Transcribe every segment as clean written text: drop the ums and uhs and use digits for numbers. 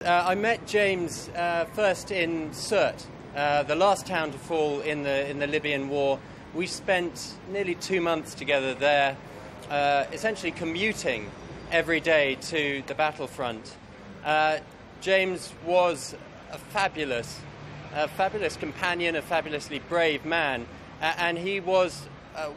I met James first in Sirte, the last town to fall in the Libyan war. We spent nearly 2 months together there, essentially commuting every day to the battlefront. James was a fabulous companion, a fabulously brave man, and he was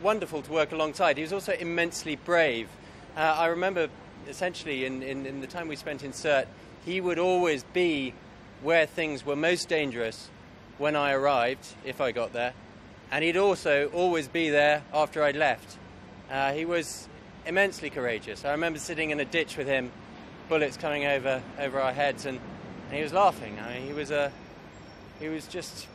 wonderful to work alongside. He was also immensely brave. I remember, essentially, in the time we spent in Sirte, he would always be where things were most dangerous when I arrived, if I got there, and he'd also always be there after I'd left. He was immensely courageous. I remember sitting in a ditch with him, bullets coming over our heads, and he was laughing. I mean, he was just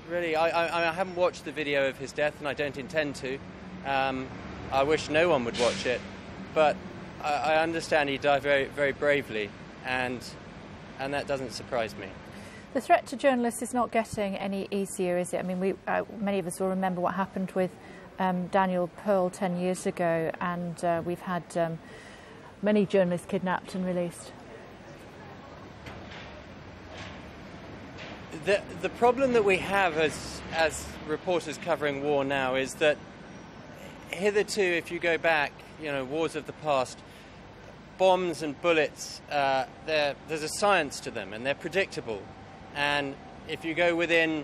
really... I haven't watched the video of his death, and I don't intend to. I wish no one would watch it, but I understand he died very, very bravely, and that doesn't surprise me. The threat to journalists is not getting any easier, is it? I mean, many of us will remember what happened with Daniel Pearl 10 years ago, and we've had many journalists kidnapped and released. The problem that we have as reporters covering war now is that hitherto, if you go back, wars of the past, bombs and bullets, there's a science to them, and they're predictable. And if you go within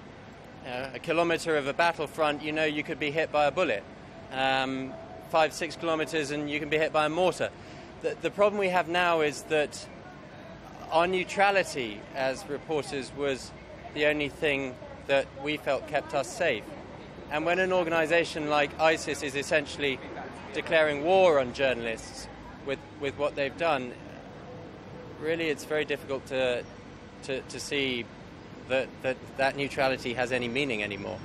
a kilometre of a battlefront, you could be hit by a bullet. 5-6 kilometres and you can be hit by a mortar. The problem we have now is that our neutrality as reporters was the only thing that we felt kept us safe. And when an organisation like ISIS is essentially declaring war on journalists with what they've done, really it's very difficult to see that neutrality has any meaning anymore.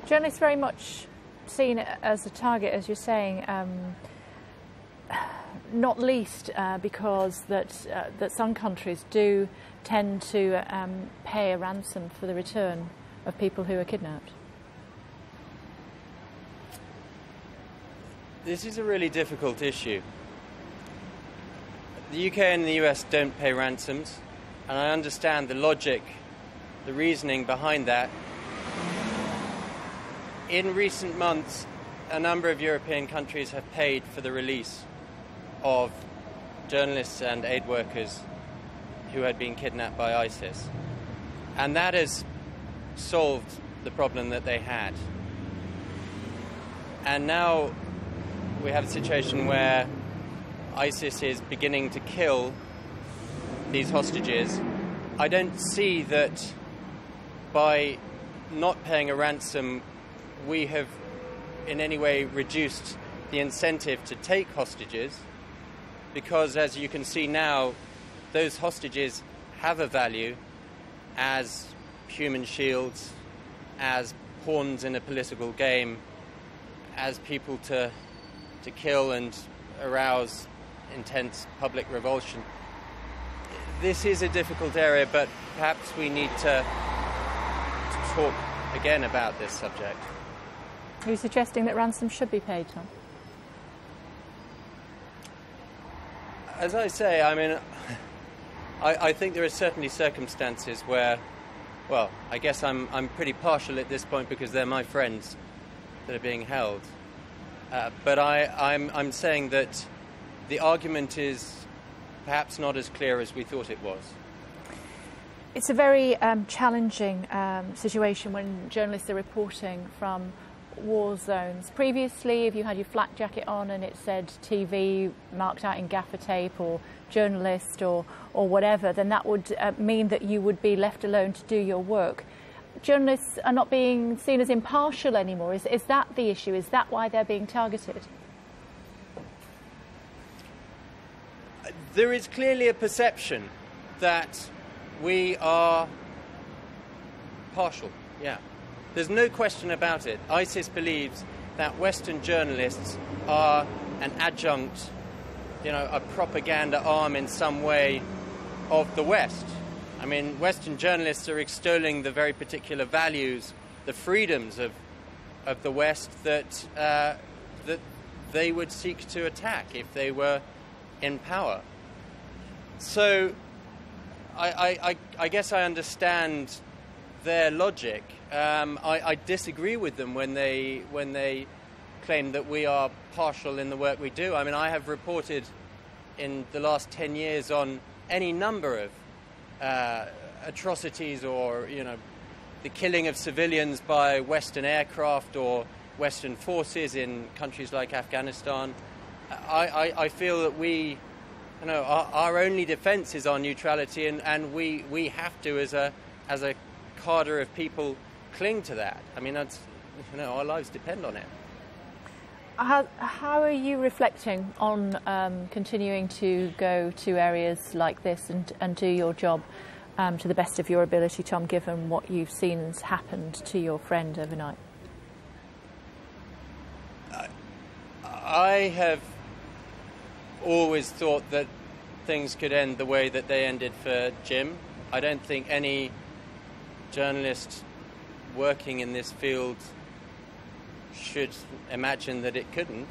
Journalists very much seen as a target, as you're saying, not least because that some countries do tend to pay a ransom for the return of people who are kidnapped. This is a really difficult issue. The UK and the US don't pay ransoms, and I understand the logic, the reasoning behind that. In recent months, a number of European countries have paid for the release of journalists and aid workers who had been kidnapped by ISIS. And that has solved the problem that they had. And now we have a situation where ISIS is beginning to kill these hostages. I don't see that by not paying a ransom we have in any way reduced the incentive to take hostages, because as you can see now, those hostages have a value as human shields, as pawns in a political game, as people to kill and arouse intense public revulsion. This is a difficult area, but perhaps we need to talk again about this subject. Are you suggesting that ransom should be paid, Tom? As I say, I mean, I think there are certainly circumstances where, well, I guess I'm pretty partial at this point because they're my friends that are being held. But I'm saying that the argument is perhaps not as clear as we thought it was. It's a very challenging situation when journalists are reporting from war zones. Previously, if you had your flak jacket on and it said TV marked out in gaffer tape or journalist or whatever, then that would mean that you would be left alone to do your work. Journalists are not being seen as impartial anymore. Is that the issue? Is that why they're being targeted? There is clearly a perception that we are partial, yeah. There's no question about it. ISIS believes that Western journalists are an adjunct, a propaganda arm in some way of the West. I mean, Western journalists are extolling the very particular values, the freedoms of the West that they would seek to attack if they were in power. So I guess I understand their logic. I disagree with them when they claim that we are partial in the work we do. I mean, I have reported in the last 10 years on any number of atrocities or, the killing of civilians by Western aircraft or Western forces in countries like Afghanistan. I feel that we, our only defence is our neutrality, and we have to, as a cadre of people, cling to that. I mean, that's, our lives depend on it. How are you reflecting on continuing to go to areas like this and do your job to the best of your ability, Tom, given what you've seen has happened to your friend overnight? I have always thought that things could end the way that they ended for Jim. I don't think any journalist working in this field should imagine that it couldn't.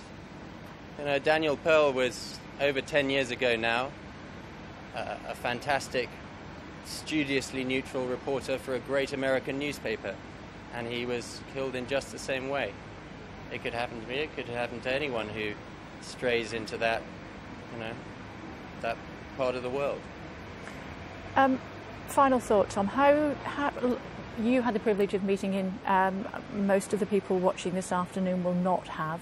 Daniel Pearl was over 10 years ago now a fantastic, studiously neutral reporter for a great American newspaper, and he was killed in just the same way. It could happen to me, it could happen to anyone who strays into that, that part of the world. Final thought, Tom. How you had the privilege of meeting him. Most of the people watching this afternoon will not have.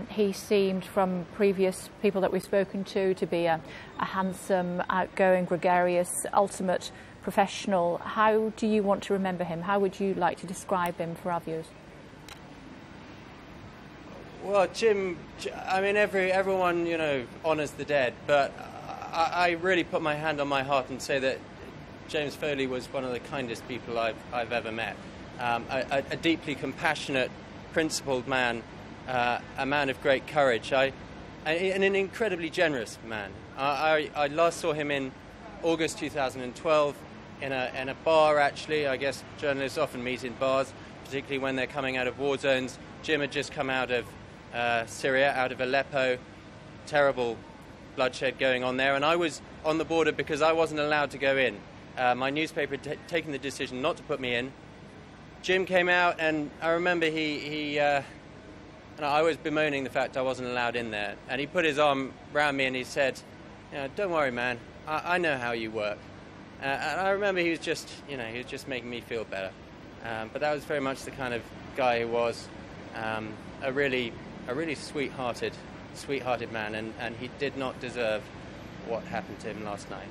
He seemed, from previous people that we've spoken to be a handsome, outgoing, gregarious, ultimate professional. How do you want to remember him? How would you like to describe him for our viewers? Well, Jim, I mean, everyone, honours the dead, but I really put my hand on my heart and say that James Foley was one of the kindest people I've ever met. A deeply compassionate, principled man, a man of great courage, and an incredibly generous man. I last saw him in August 2012 in a bar, actually. I guess journalists often meet in bars, particularly when they're coming out of war zones. Jim had just come out of Syria, out of Aleppo. Terrible bloodshed going on there, and I was on the border because I wasn't allowed to go in. My newspaper had taken the decision not to put me in. Jim came out, and I remember I was bemoaning the fact I wasn't allowed in there, and he put his arm around me and he said, "Don't worry, man, I know how you work." And I remember he was just making me feel better. But that was very much the kind of guy he was, a really sweet-hearted man, and he did not deserve what happened to him last night.